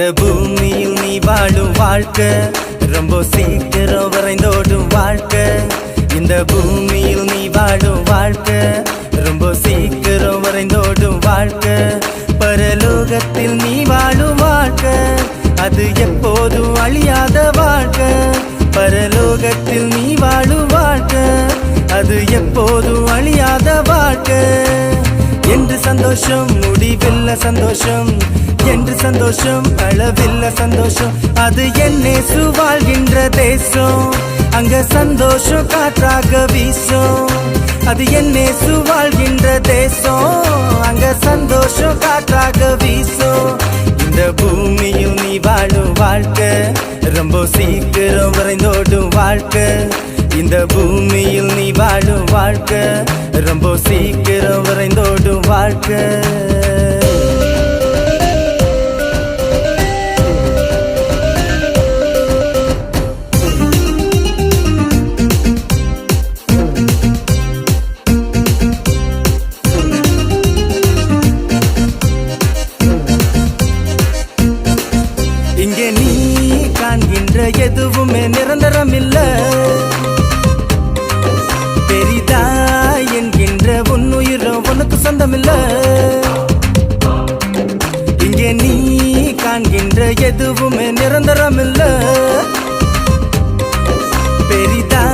இந்த பூமியில் நீ வாழும் வாழ்க்கை ரொம்ப சீக்கிரம் வரைந்தோடும் வாழ்க்கை. இந்த பூமியில் நீ வாழும் வாழ்க்கை ரொம்ப சீக்கிரம் வரைந்தோடும் வாழ்க்கை. பரலோகத்தில் நீ வாழும் வாழ்க்கை அது எப்போதும் அழியாத வாழ்க்கை. பரலோகத்தில் நீ வாழும் வாழ்க்கை அது எப்போதும் அழியாத வாழ்க்கை. என்று சந்தோஷம் முடிவில்ல சந்தோஷம், என்று சந்தோஷம் அளவில்ல சந்தோஷம். அது என்னேசு வாழ்கின்ற தேசம், அங்க சந்தோஷம் காற்றாக வீசும். அது என்னேசு வாழ்கின்ற தேசம், அங்க சந்தோஷம் காற்றாக வீசும். இந்த பூமியில் நீ வாழும் வாழ்க்கை ரொம்ப சீக்கிரம் வரைந்தோடும் வாழ்க்கை. இந்த பூமியில் நீ வாழும் வாழ்க்கை ரொம்ப சீக்கிரம் வரைந்தோடும் வாழ்க்கை. இங்கே நீ காண்கின்ற எதுவுமே நிரந்தரம் இல்ல. பெரிதா என்கின்ற உன்னுயிரோ உனக்கு சொந்தமில்ல. இங்கே நீ காண்கின்ற எதுவுமே நிரந்தரம் இல்ல. பெரிதா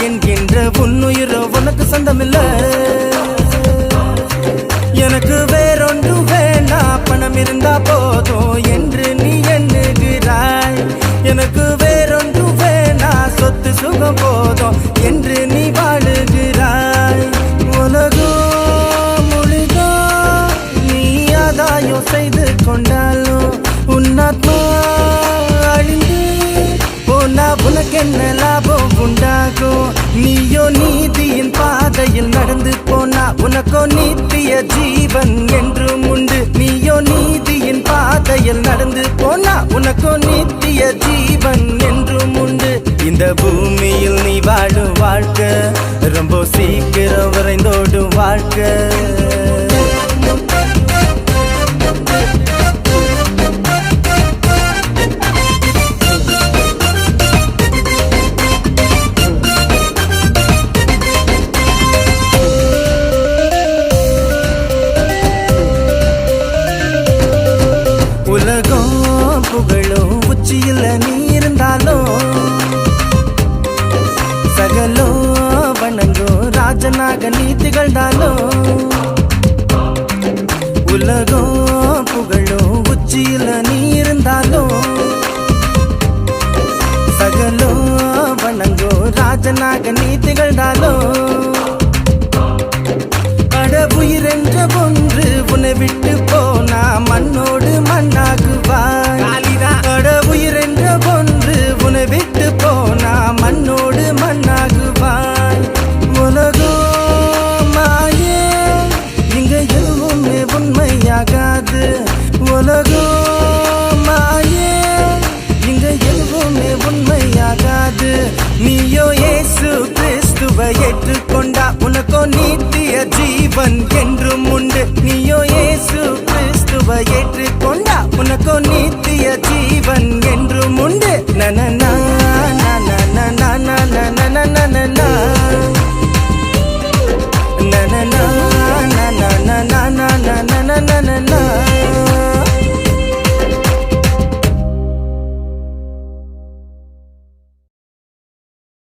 என்கின்ற உன்னுயிரோ உனக்கு சொந்தமில்ல. எனக்கு வேறொன்று வேணா, பணம் இருந்தா போதும் என்று நீ எண்ணுகிறாய். எனக்கு வேறொன்று வேணா, சொத்து சுகம் போதும் என்று நீ வாழுகிறாய். உலகம் முழுதோ நீ ஆதாயம் செய்து கொண்டாலும் உன்னாத்மா அழிந்து போனா உனக்கு என்ன லாபம் உண்டாகும்? நீயோ நீதியின் பாதையில் நடந்து போனா உனக்கோ நித்திய ஜீவன் என்றும் உண்டு. நீயோ நீதியின் பாதையில் நடந்து போனா உனக்கோ நித்திய ஜீவன் என்றும் உண்டு. இந்த பூமியில் நீ வாழும் வாழ்க்கை ரொம்ப சீக்கிரம் வரைந்தோடும் வாழ்க்கை. உலகம் புகழும் உச்சியில் நீ இருந்தாலும் சகலோ வணங்கும் ராஜனாக நீ திகழ்ந்தாலும். உலகம் புகழும் உச்சியில் நீ இருந்தாலும் சகலோ வணங்கும் ராஜனாக நீ திகழ்ந்தாலும். உயிரென்ற ஒன்று உன்னை விட்டு போனா மண்ணோடு மண்ணாகுவாய். உயிரென்ற ஒன்று உன்னை விட்டு போனா மண்ணோடு மண்ணாகுவாய். உலகம் மாயே, இங்க எதுவுமே உண்மையாகாது. உலகம் மாயே, இங்க எதுவுமே உண்மையாகாது. நீயோ இயேசு கிறிஸ்துவை ஏற்றுக்கொண்டா உனக்கோ நித்திய ஜீவன் என்று